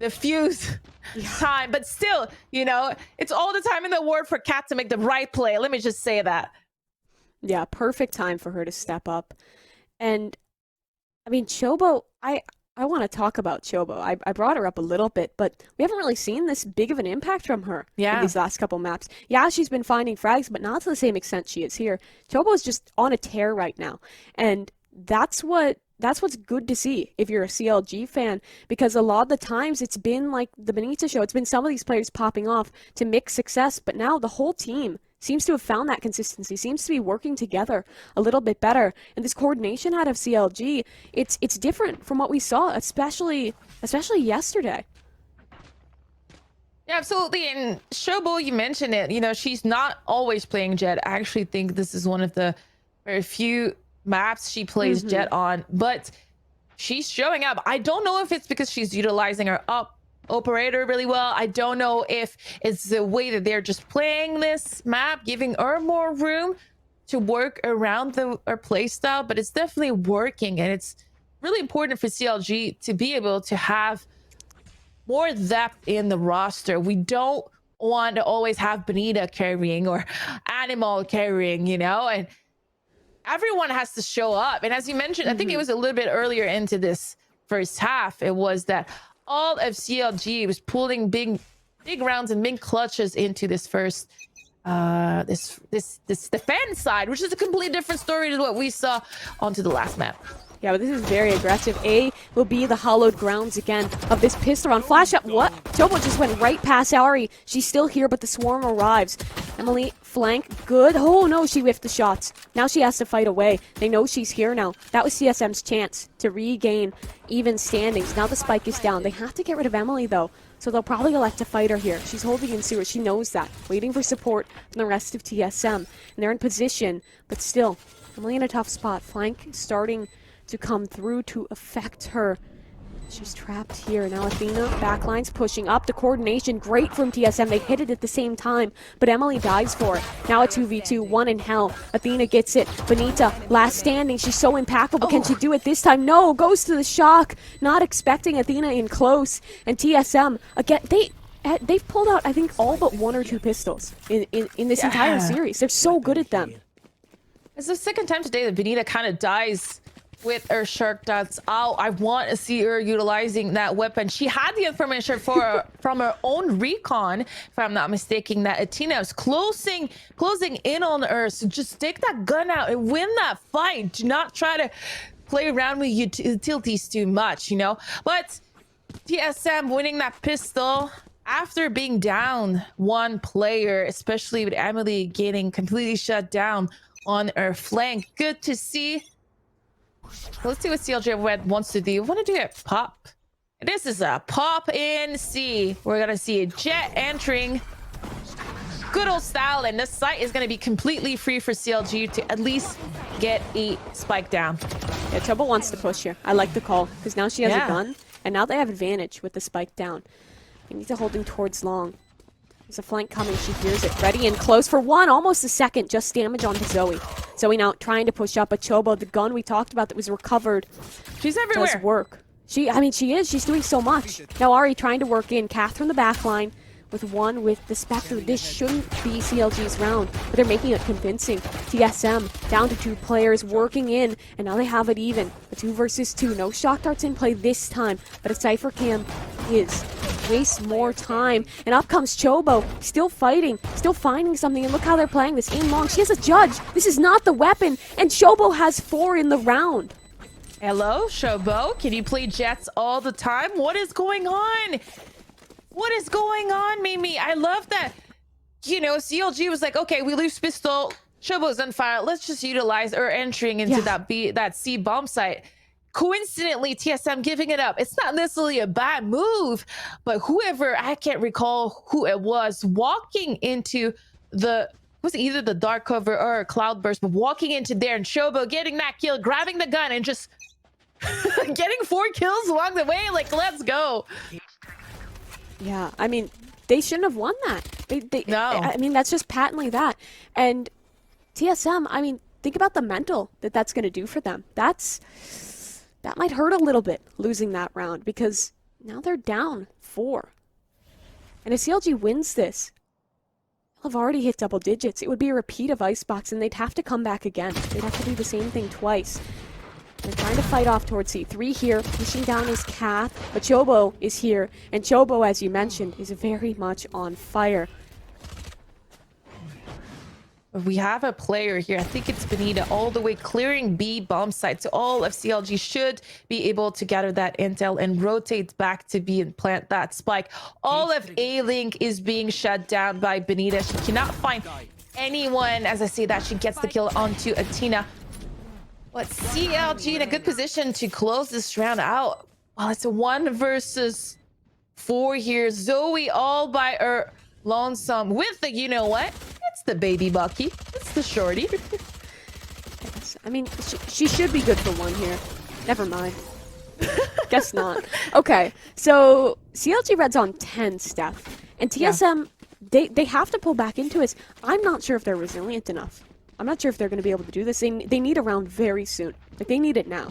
defuse time, but still, you know, it's all the time in the world for Kat to make the right play. Let me just say that. Yeah, perfect time for her to step up. And I mean, Chobo, I want to talk about Chobo. I brought her up a little bit, but we haven't really seen this big of an impact from her in Yeah. these last couple maps. Yeah, she's been finding frags, but not to the same extent she is here. Chobo is just on a tear right now, and that's what's good to see if you're a CLG fan, because a lot of the times it's been like the Benita show. It's been some of these players popping off to mix success, but now the whole team seems to have found that consistency, seems to be working together a little bit better. And this coordination out of CLG, it's different from what we saw, especially yesterday. Yeah, absolutely. And Shobo, you mentioned it. You know, she's not always playing Jet. I actually think this is one of the very few maps she plays Jet on, but she's showing up. I don't know if it's because she's utilizing her operator really well. I don't know if it's the way that they're just playing this map, giving her more room to work around her play style, but it's definitely working. And it's really important for CLG to be able to have more depth in the roster. We don't want to always have Benita carrying or Animal carrying, you know, and everyone has to show up. And as you mentioned, I think it was a little bit earlier into this first half, it was that all of CLG was pulling big rounds and big clutches into this first this defense side, which is a completely different story to what we saw onto the last map. Yeah, but this is very aggressive. A will be the hollowed grounds again of this pistol round. Flash up, what? Chobo just went right past Ari. She's still here, but the swarm arrives. Emily, flank, good. Oh no, she whiffed the shots. Now she has to fight away. They know she's here now. That was TSM's chance to regain even standings. Now the spike is down. They have to get rid of Emily though, so they'll probably elect to fight her here. She's holding in sewer. She knows that. Waiting for support from the rest of TSM. And they're in position, but still, Emily in a tough spot. Flank starting to come through to affect her. She's trapped here. Now Athena, backlines pushing up. The coordination, great from TSM. They hit it at the same time, but Emily dives for it. Now a 2v2, one in hell. Athena gets it. Benita, last standing. She's so impactful, but can she do it this time? No, goes to the shock. Not expecting Athena in close. And TSM, again, they've pulled out, I think, all but one or two pistols in this entire series. They're so good at them. It's the second time today that Benita kind of dies with her shark dots out. I want to see her utilizing that weapon. She had the information from her own recon, if I'm not mistaken, that Athena was closing in on her. So just take that gun out and win that fight. Do not try to play around with utilities too much, you know. But TSM winning that pistol after being down one player, especially with Emily getting completely shut down on her flank. Good to see. Let's see what CLG wants to do. We want to do a pop. This is a pop in C. We're going to see a Jet entering. Good old style. And this site is going to be completely free for CLG to at least get a spike down. Yeah, Chobo wants to push here. I like the call, because now she has a gun, and now they have advantage with the spike down. They need to hold him towards long. There's a flank coming. She hears it. Ready and close for one. Almost a second. Just damage onto Zoe. Zoe now trying to push up. But Chobo, the gun we talked about that was recovered, She's everywhere. does work. She is. She's doing so much. Now Ari trying to work in. Catherine the back line with one with the Spectre. This shouldn't be CLG's round, but they're making it convincing. TSM down to two players working in, and now they have it even. A 2 versus 2. No shock darts in play this time, but a Cypher Cam is. Waste more time, and up comes Chobo, still fighting, still finding something, and look how they're playing this in long. She has a judge. This is not the weapon, and Chobo has 4 in the round. Hello, Shobo. Can you play Jets all the time? What is going on? What is going on, Mimi? I love that. You know, CLG was like, okay, we lose pistol. Shobo's on fire. Let's just utilize her entering into that C bomb site. Coincidentally, TSM giving it up. It's not necessarily a bad move, but whoever, I can't recall who it was, walking into was it either the dark cover or cloudburst, but walking into there and Shobo getting that kill, grabbing the gun and just getting 4 kills along the way. Like, let's go. Yeah, I mean, they shouldn't have won that. No. I mean, that's just patently that. And TSM, I mean, think about the mental that's going to do for them. That might hurt a little bit, losing that round, because now they're down 4. And if CLG wins this, have already hit double digits. It would be a repeat of Icebox, and they'd have to come back again. They'd have to do the same thing twice. They're trying to fight off towards C3 here. Pushing down is Kath, but Chobo is here. And Chobo, as you mentioned, is very much on fire. We have a player here. I think it's Benita all the way clearing B bomb site. So all of CLG should be able to gather that intel and rotate back to B and plant that spike. All of A-Link is being shut down by Benita. She cannot find anyone. As I say that, she gets the kill onto Athena. But CLG in a good position to close this round out. Well, it's a 1 versus 4 here. Zoe all by her lonesome with the, you know what? It's the baby Bucky. It's the shorty. Yes, I mean, she should be good for 1 here. Never mind. Guess not. Okay, so CLG Red's on 10, Steph. And TSM, they have to pull back into it. I'm not sure if they're resilient enough. I'm not sure if they're going to be able to do this. They need a round very soon. Like, they need it now.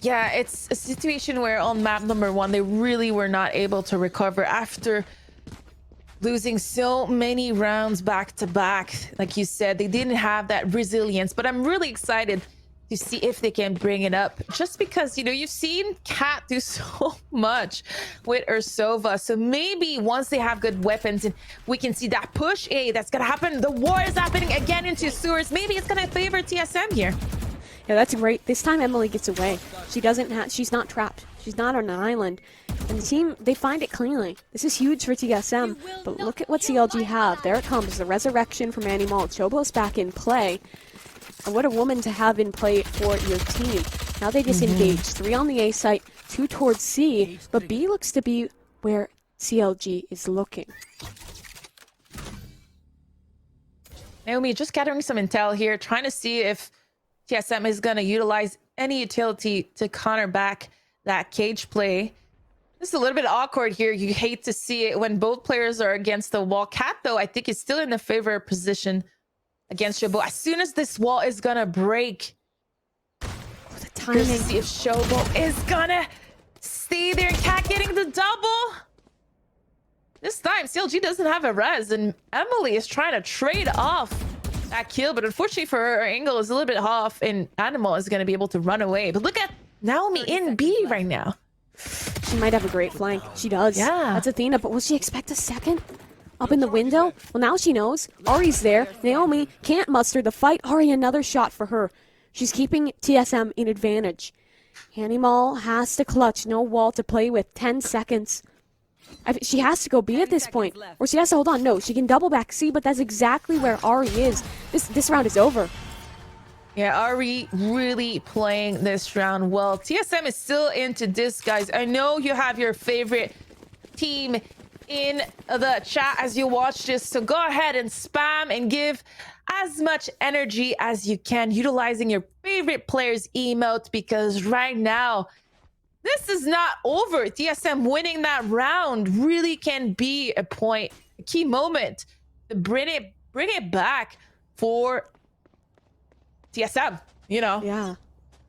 Yeah, it's a situation where on map number 1, they really were not able to recover after losing so many rounds back to back. Like you said, they didn't have that resilience, but I'm really excited to see if they can bring it up, just because, you know, you've seen Kat do so much with Ursova. So maybe once they have good weapons and we can see that push that's gonna happen. The war is happening again into sewers. Maybe it's gonna favor TSM here. Yeah, that's great. This time Emily gets away. She's not trapped. She's not on an island. And the team, they find it cleanly. This is huge for TSM, but look at what CLG have. There it comes, the resurrection from Animal. Chobo's back in play. And what a woman to have in play for your team. Now they disengage. 3 on the A site, 2 towards C, but B looks to be where CLG is looking. Naomi just gathering some intel here, trying to see if TSM is going to utilize any utility to counter back that cage play. This is a little bit awkward here. You hate to see it when both players are against the wall. Cat, though, I think is still in the favor position against Shobo. As soon as this wall is going to break, The timing. see if Shobo is going to stay there. Cat getting the double. This time, CLG doesn't have a res, and Emily is trying to trade off that kill, but unfortunately for her, her angle is a little bit off, and Animal is going to be able to run away. But look at Naomi in B right now. She might have a great flank. She does. Yeah. That's Athena, but will she expect a second? Up in the window? Well, now she knows. Ari's there. Naomi can't muster the fight. Ari, another shot for her. She's keeping TSM in advantage. Animal has to clutch. No wall to play with. 10 seconds. She has to go B at this point. Or she has to hold on. No, she can double back C, but that's exactly where Ari is. This round is over. Yeah, Ari really playing this round well. TSM is still into this, guys. I know you have your favorite team in the chat as you watch this, so go ahead and spam and give as much energy as you can, utilizing your favorite player's emote, because right now, this is not over. TSM winning that round really can be a point, a key moment to bring it back for TSM, you know. Yeah.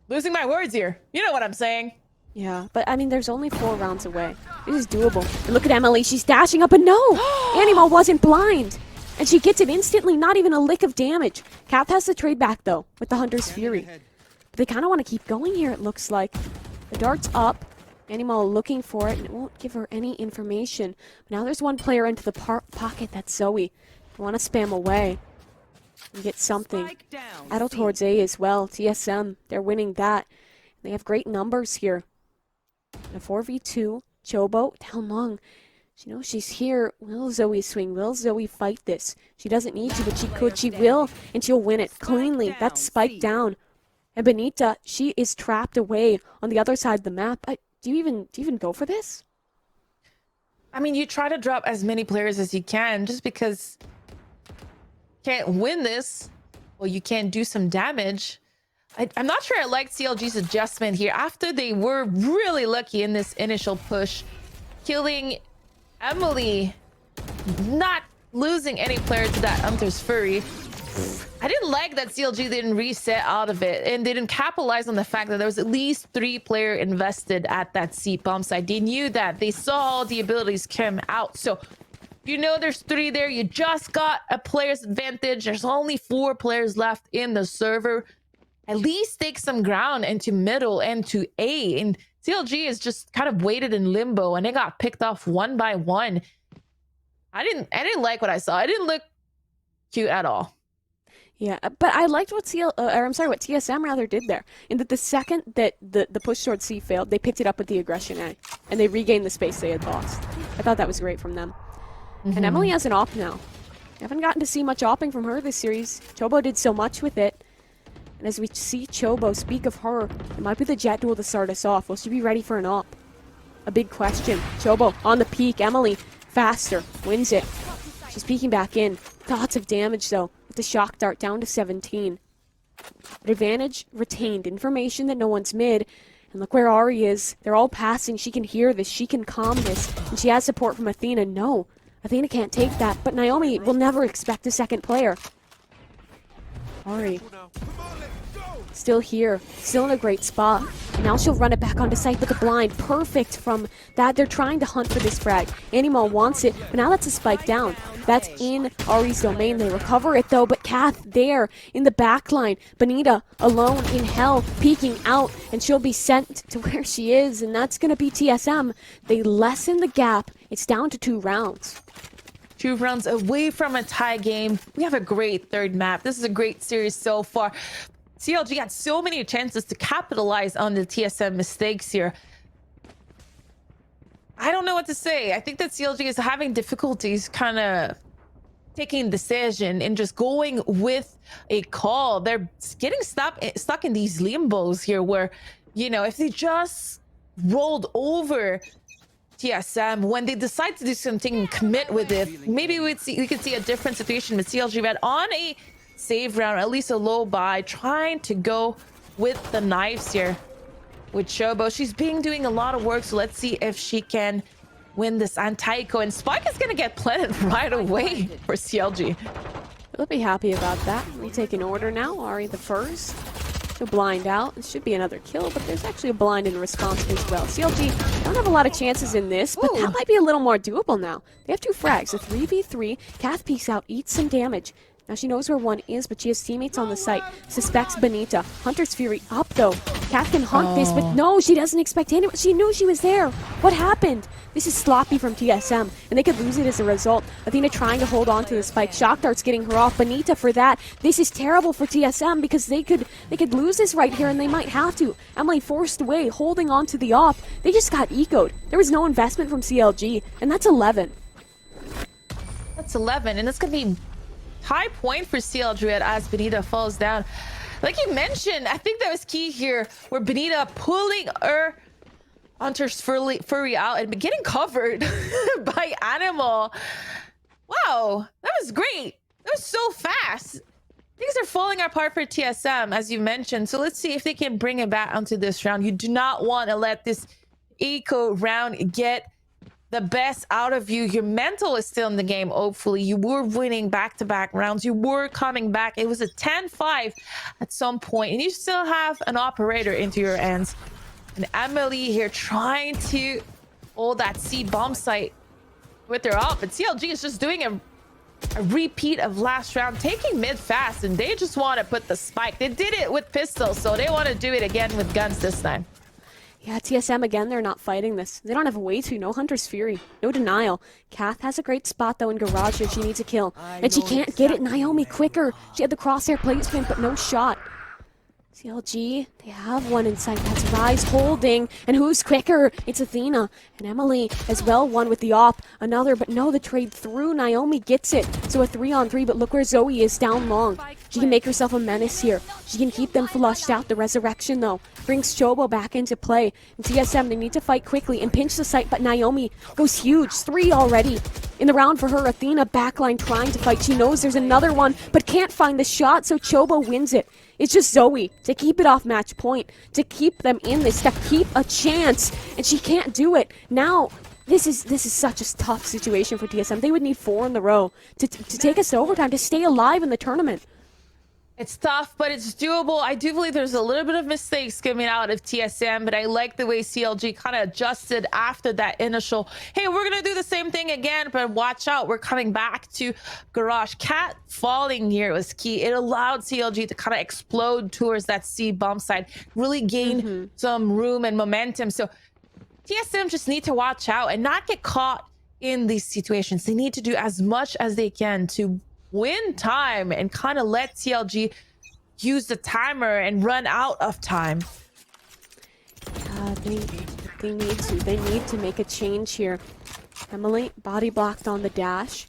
Losing my words here. You know what I'm saying. Yeah, but I mean, there's only 4 rounds away. This is doable. And look at Emily. She's dashing up, and no! Animal wasn't blind. And she gets it instantly, not even a lick of damage. Kath has to trade back, though, with the Hunter's Fury. But they kind of want to keep going here, it looks like. The dart's up. Animal looking for it, and it won't give her any information. But now there's one player into the pocket. That's Zoe. I want to spam away and get something. Adel towards A as well. TSM, they're winning that. They have great numbers here. A 4v2. Chobo down long. She knows she's here. Will Zoe swing? Will Zoe fight this? She doesn't need to, but she could. She will, and she'll win it cleanly. That's spiked down. And Benita, she is trapped away on the other side of the map. Do you even go for this? I mean, you try to drop as many players as you can, just because you can't win this. Well, you can do some damage. I'm not sure I like CLG's adjustment here after they were really lucky in this initial push, killing Emily, not losing any player to that Hunter's Fury. I didn't like that CLG didn't reset out of it and didn't capitalize on the fact that there was at least 3 players invested at that C bomb site. They knew that. They saw all the abilities come out. So You know there's 3 there. You just got a player's advantage. There's only 4 players left in the server. At least take some ground into middle and to A. And CLG is just kind of waited in limbo, and they got picked off one by one. I didn't like what I saw. It didn't look cute at all. Yeah, but I liked what what TSM rather did there. In that the second that the push towards C failed, they picked it up with the aggression A, and they regained the space they had lost. I thought that was great from them. And Emily has an op now. Haven't gotten to see much opping from her this series. Chobo did so much with it. And as we see Chobo speak of her, it might be the Jet duel to start us off. Will she be ready for an op? A big question. Chobo on the peak. Emily faster. Wins it. She's peeking back in. Lots of damage though. With the shock dart down to 17. But advantage retained. Information that no one's mid. And look where Ari is. They're all passing. She can hear this. She can calm this. And she has support from Athena. No. Athena can't take that. But Naomi will never expect a second player. Ari. Still here. Still in a great spot. Now she'll run it back onto site with the blind. Perfect from that. They're trying to hunt for this frag. Animal wants it, but now that's a spike down. That's in Ari's domain. They recover it though, but Kath there in the back line. Benita alone in hell, peeking out, and she'll be sent to where she is, and that's going to be TSM. They lessen the gap. It's down to 2 rounds. 2 rounds away from a tie game. We have a great third map. This is a great series so far. CLG had so many chances to capitalize on the TSM mistakes here. I don't know what to say. I think that CLG is having difficulties kind of taking decision and just going with a call. They're getting stuck in these limbos here where, you know, if they just rolled over TSM, when they decide to do something and commit with it, maybe we could see a different situation with CLG Red on a save round, at least a low buy, trying to go with the knives here with Chobo. She's been doing a lot of work, so let's see if she can win this anti-eco. And Spike is gonna get planted right away for CLG. We'll be happy about that. We take an order now. Ari the first. She'll blind out. It should be another kill, but there's actually a blind in response as well. CLG don't have a lot of chances in this, but that might be a little more doable now. They have 2 frags, a 3v3. Kath peeks out, eats some damage. Now she knows where one is, but she has teammates on the site. Suspects Benita. Hunter's Fury up though. Kath can hunt this, but no, she doesn't expect anyone. She knew she was there. What happened? This is sloppy from TSM, and they could lose it as a result. Athena trying to hold on to the spike. Shock dart's getting her off. Benita for that. This is terrible for TSM because they could lose this right here, and they might have to. Emily forced away, holding on to the op. They just got ecoed. There was no investment from CLG, and that's 11. That's 11, and it's gonna be high point for CLG as Benita falls down. Like you mentioned, I think that was key here, where Benita pulling her Hunter's Fury out and getting covered by Animal. Wow, that was great. That was so fast. Things are falling apart for TSM, as you mentioned. So let's see if they can bring it back onto this round. You do not want to let this eco round get the best out of you. Your mental is still in the game. Hopefully you were winning back-to-back rounds. You were coming back. It was a 10-5 at some point, and you still have an operator into your hands. And Emily here trying to hold that C bomb site with her up, but CLG is just doing a repeat of last round, taking mid fast, and they just want to put the spike. They did it with pistols, so they want to do it again with guns this time. Yeah, TSM again, they're not fighting this. They don't have a way to. No Hunter's Fury. No denial. Kath has a great spot, though, in Garage here. She needs a kill. And she can't get it. Naomi quicker. She had the crosshair placement, but no shot. CLG, they have one in sight. That's Rise holding. And who's quicker? It's Athena. And Emily as well, one with the op. Another, but no, the trade through. Naomi gets it. So a 3-on-3, but look where Zoe is down long. She can make herself a menace here. She can keep them flushed out. The resurrection, though, brings Chobo back into play. And TSM, they need to fight quickly and pinch the site, but Naomi goes huge. 3 already in the round for her. Athena backline trying to fight. She knows there's another one, but can't find the shot, so Chobo wins it. It's just Zoe to keep it off match point, to keep them in this, to keep a chance, and she can't do it. Now, this is such a tough situation for TSM. They would need 4 in the row to take us to overtime, to stay alive in the tournament. It's tough, but it's doable. I do believe there's a little bit of mistakes coming out of TSM, but I like the way CLG kind of adjusted after that initial, hey, we're going to do the same thing again, but watch out. We're coming back to Garage. Cat falling here was key. It allowed CLG to kind of explode towards that C bomb side, really gain some room and momentum. So TSM just need to watch out and not get caught in these situations. They need to do as much as they can to win time and kind of let CLG use the timer and run out of time. They need to make a change here. Emily body blocked on the dash,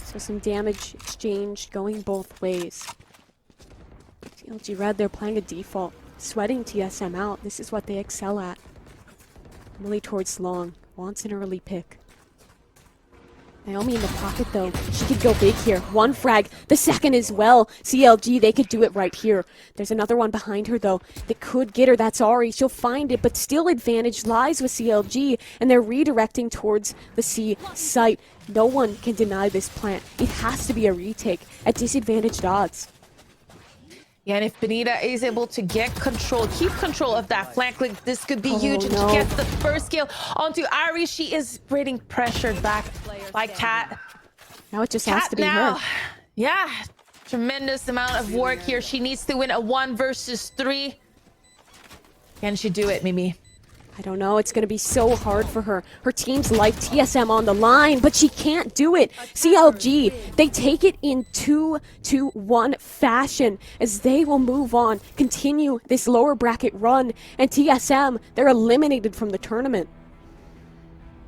so some damage exchange going both ways. CLG Red, they're playing a default, sweating TSM out. This is what they excel at. Emily towards long, wants an early pick. Naomi in the pocket though. She could go big here. One frag, the second as well. CLG, they could do it right here. There's another one behind her though that could get her. That's Ari. She'll find it, but still advantage lies with CLG, and they're redirecting towards the C site. No one can deny this plant. It has to be a retake at disadvantaged odds. Yeah, and if Benita is able to get control, keep control of that flank, like this could be huge. And she gets the first kill onto Ari. She is getting pressured back by Cat. Now it just has to be her. Yeah, tremendous amount of work here. She needs to win a 1 versus 3. Can she do it, Mimi? I don't know. It's going to be so hard for her. Her team's like TSM on the line, but she can't do it. CLG, they take it in 2-1 fashion as they will move on, continue this lower bracket run, and TSM, they're eliminated from the tournament.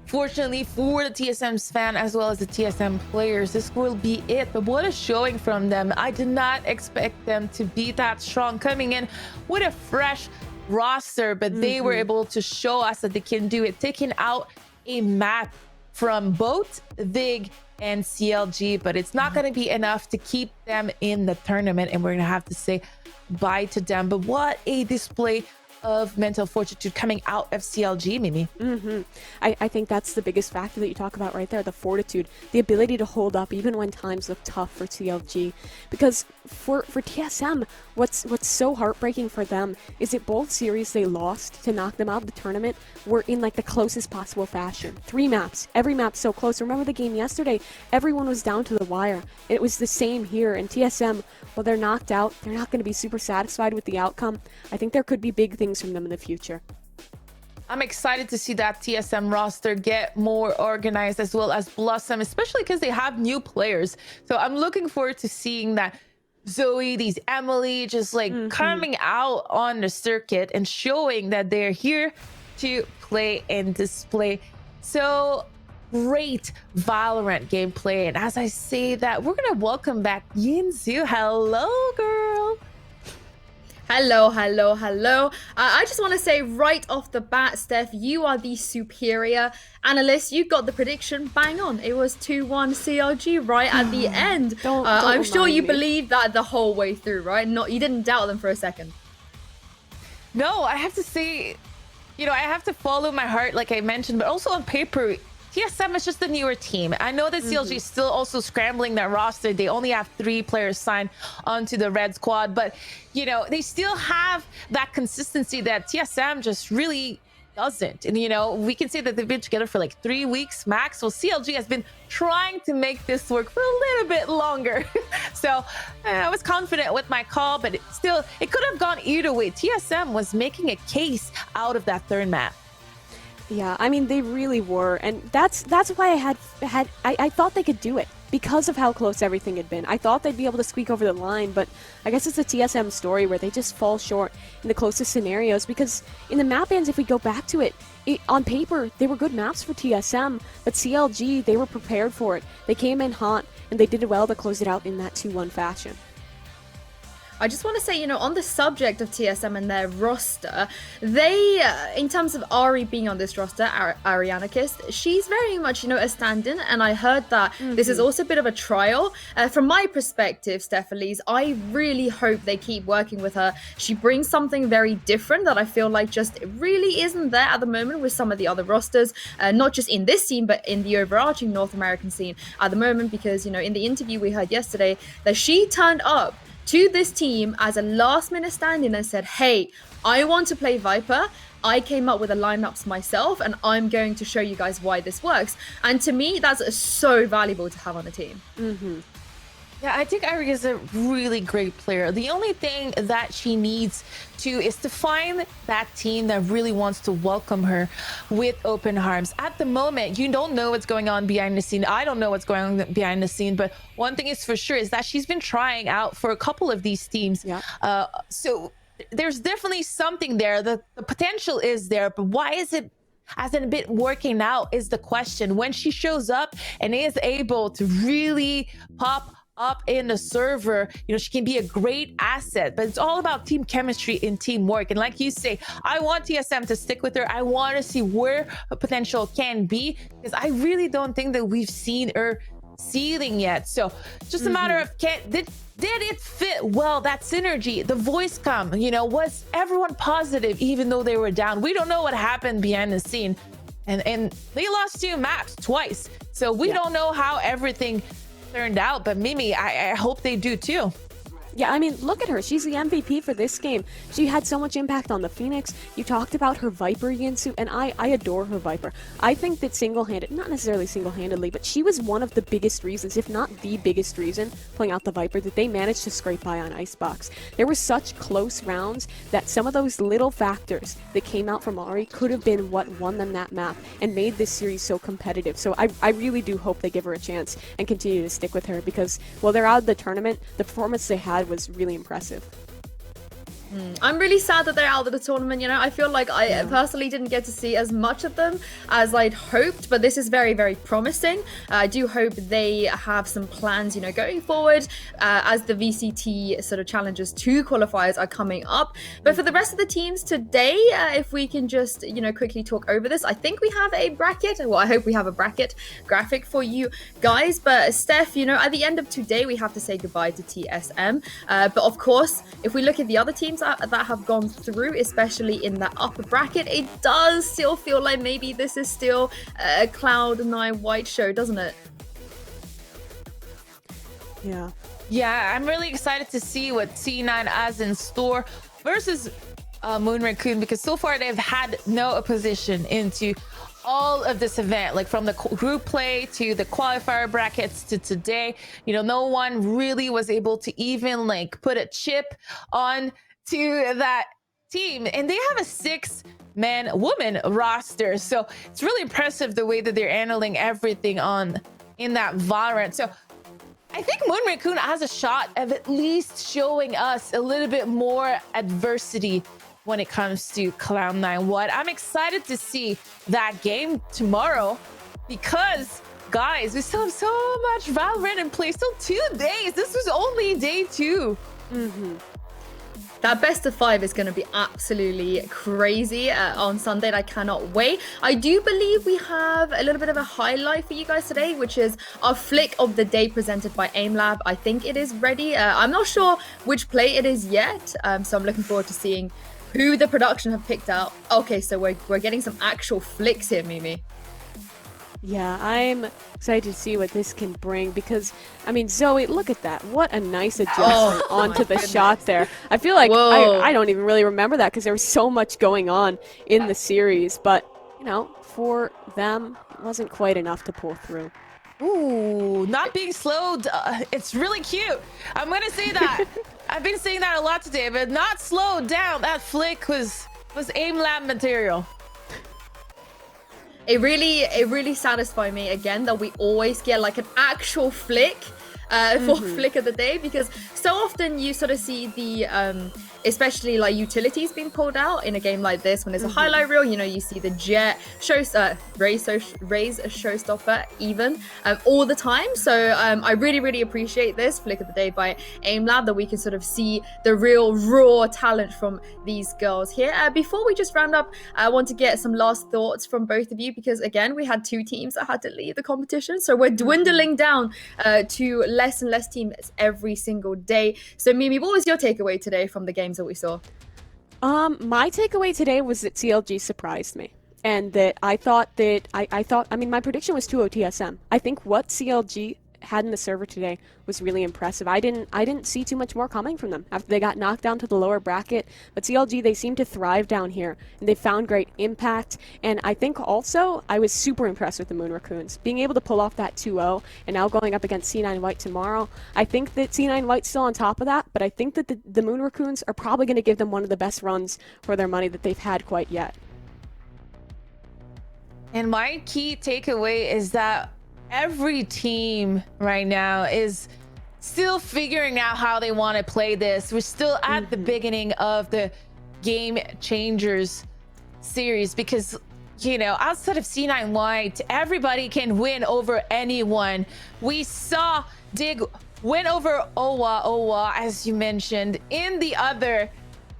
Fortunately for the TSM's fan as well as the TSM players, this will be it. But what a showing from them. I did not expect them to be that strong, coming in with a fresh roster, but they were able to show us that they can do it, taking out a map from both VIG and CLG, but it's not going to be enough to keep them in the tournament, and we're going to have to say bye to them. But what a display of mental fortitude coming out of CLG, Mimi. I think that's the biggest factor that you talk about right there, the fortitude, the ability to hold up even when times look tough for CLG. Because for TSM, what's so heartbreaking for them is that both series they lost to knock them out of the tournament were in like the closest possible fashion. 3 maps, every map so close. Remember the game yesterday? Everyone was down to the wire. It was the same here, and TSM, well, they're knocked out. They're not going to be super satisfied with the outcome. I think there could be big things from them in the future. I'm excited to see that TSM roster get more organized as well as blossom, especially because they have new players. So I'm looking forward to seeing that Zoe, these Emily, just like coming out on the circuit and showing that they're here to play and display. So great Valorant gameplay. And as I say that, we're going to welcome back Yinzu. Hello, girl. Hello, hello, hello. I just want to say right off the bat, Steph, you are the superior analyst. You got the prediction bang on. It was 2-1 CLG right at the end. I'm sure you believed that the whole way through, right? You didn't doubt them for a second. No, I have to say, I have to follow my heart, like I mentioned, but also on paper, TSM is just a newer team. I know that CLG is still also scrambling their roster. They only have 3 players signed onto the red squad, but they still have that consistency that TSM just really doesn't. And we can say that they've been together for like 3 weeks max. So CLG has been trying to make this work for a little bit longer. So I was confident with my call, but it could have gone either way. TSM was making a case out of that 3rd map. Yeah, I mean, they really were, and that's why I thought they could do it, because of how close everything had been. I thought they'd be able to squeak over the line, but I guess it's a TSM story where they just fall short in the closest scenarios, because in the map bans, if we go back to it, on paper, they were good maps for TSM, but CLG, they were prepared for it. They came in hot, and they did well to close it out in that 2-1 fashion. I just want to say, on the subject of TSM and their roster, they, in terms of Ari being on this roster, Arianakist, she's very much, a stand-in, and I heard that this is also a bit of a trial. From my perspective, Stephanie, I really hope they keep working with her. She brings something very different that I feel like just really isn't there at the moment with some of the other rosters, not just in this scene, but in the overarching North American scene at the moment, because, in the interview we heard yesterday, that she turned up to this team as a last minute stand-in and said, hey, I want to play Viper. I came up with the lineups myself and I'm going to show you guys why this works. And to me, that's so valuable to have on a team. Yeah, I think Irie is a really great player. The only thing that she needs to is to find that team that really wants to welcome her with open arms. At the moment, you don't know what's going on behind the scene. I don't know what's going on behind the scene, but one thing is for sure is that she's been trying out for a couple of these teams. Yeah. So there's definitely something there. The potential is there, but why hasn't been working out is the question. When she shows up and is able to really pop up in the server, you know, she can be a great asset, but it's all about team chemistry and teamwork. And like you say, I want TSM to stick with her. I want to see where her potential can be, because I really don't think that we've seen her ceiling yet. So just a matter of did it fit well, that synergy, the voice come, you know, was everyone positive even though they were down? We don't know what happened behind the scene, and they lost 2 maps twice, so we don't know how everything turned out. But Mimi, I hope they do too. Yeah, I mean, look at her. She's the MVP for this game. She had so much impact on the Phoenix. You talked about her Viper Yinsu, and I adore her Viper. I think that single-handed, not necessarily single-handedly, but she was one of the biggest reasons, if not the biggest reason, pulling out the Viper, that they managed to scrape by on Icebox. There were such close rounds that some of those little factors that came out from Ari could have been what won them that map and made this series so competitive. So I really do hope they give her a chance and continue to stick with her, because while they're out of the tournament, the performance they had was really impressive. I'm really sad that they're out of the tournament. You know, I feel like I personally didn't get to see as much of them as I'd hoped, but this is very, very promising. I do hope they have some plans, you know, going forward as the VCT sort of challenges 2 qualifiers are coming up. But for the rest of the teams today, if we can just, you know, quickly talk over this, I think we have a bracket. Well, I hope we have a bracket graphic for you guys. But Steph, you know, at the end of today, we have to say goodbye to TSM. But of course, if we look at the other teams that have gone through, especially in that upper bracket, it does still feel like maybe this is still a Cloud9 White show, doesn't it? Yeah, I'm really excited to see what C9 has in store versus Moon Raccoon, because so far they've had no opposition into all of this event, like from the group play to the qualifier brackets to today. You know, no one really was able to even like put a chip on to that team, and they have a 6-man woman roster, so it's really impressive the way that they're handling everything in that Valorant. So I think Moon Raccoon has a shot of at least showing us a little bit more adversity when it comes to Cloud9 What. I'm excited to see that game tomorrow, because guys, we still have so much Valorant in play. Still 2 days. This was only day 2. That best of 5 is going to be absolutely crazy on Sunday, and I cannot wait. I do believe we have a little bit of a highlight for you guys today, which is our flick of the day presented by AimLab. I think it is ready. I'm not sure which play it is yet, so I'm looking forward to seeing who the production have picked out. Okay, so we're getting some actual flicks here, Mimi. Yeah, I'm excited to see what this can bring, because, I mean, Zoe, look at that. What a nice adjustment onto the shot there. I feel like I don't even really remember that, because there was so much going on in the series, but, you know, for them, it wasn't quite enough to pull through. Ooh, not being slowed. It's really cute. I'm going to say that. I've been saying that a lot today, but not slowed down. That flick was AimLab material. It really satisfied me again that we always get like an actual flick for flick of the day, because so often you sort of see the especially like utilities being pulled out in a game like this when there's a highlight reel. You know, you see the Jet raise a showstopper even all the time. So I really appreciate this flick of the day by AimLab, that we can sort of see the real raw talent from these girls here. Before we just round up, I want to get some last thoughts from both of you, because again, we had 2 teams that had to leave the competition, so we're dwindling down to less and less teams every single day. So Mimi, what was your takeaway today from the games that we saw? My takeaway today was that CLG surprised me, and that I thought, I mean, my prediction was 2-0 TSM. I think what CLG had in the server today was really impressive. I didn't see too much more coming from them after they got knocked down to the lower bracket. But CLG, they seem to thrive down here, and they found great impact. And I think also I was super impressed with the Moon Raccoons being able to pull off that 2-0, and now going up against C9 White tomorrow. I think that C9 White's still on top of that, but I think that the Moon Raccoons are probably going to give them one of the best runs for their money that they've had quite yet. And my key takeaway is that every team right now is still figuring out how they want to play this. We're still at the beginning of the Game Changers series because, you know, outside of C9 White, everybody can win over anyone. We saw Dig win over Owa, as you mentioned, in the other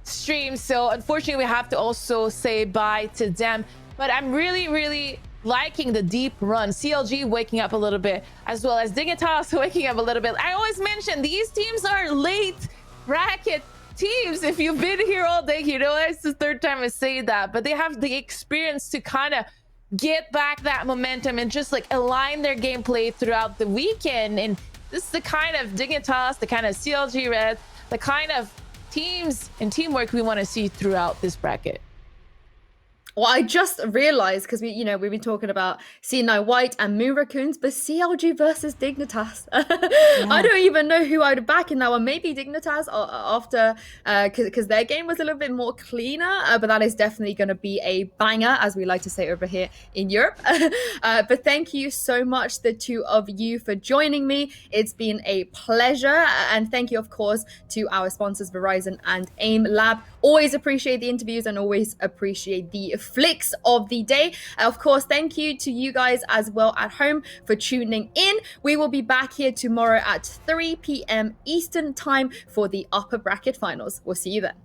stream. So unfortunately, we have to also say bye to them. But I'm really liking the deep run. CLG waking up a little bit, as well as Dignitas waking up a little bit. I always mention these teams are late bracket teams. If you've been here all day, you know it's the third time I say that, but they have the experience to kind of get back that momentum and just like align their gameplay throughout the weekend. And this is the kind of Dignitas, the kind of CLG Red, the kind of teams and teamwork we want to see throughout this bracket. Well, I just realized because we've been talking about C9 White and Moon Raccoons, but CLG versus Dignitas. I don't even know who I'd back in that one. Maybe Dignitas after, because their game was a little bit more cleaner. But that is definitely going to be a banger, as we like to say over here in Europe. But thank you so much, the two of you, for joining me. It's been a pleasure, and thank you, of course, to our sponsors Verizon and AIM Lab. Always appreciate the interviews and always appreciate the flicks of the day. Of course, thank you to you guys as well at home for tuning in. We will be back here tomorrow at 3 p.m. Eastern time for the upper bracket finals. We'll see you then.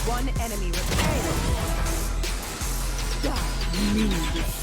One enemy remaining.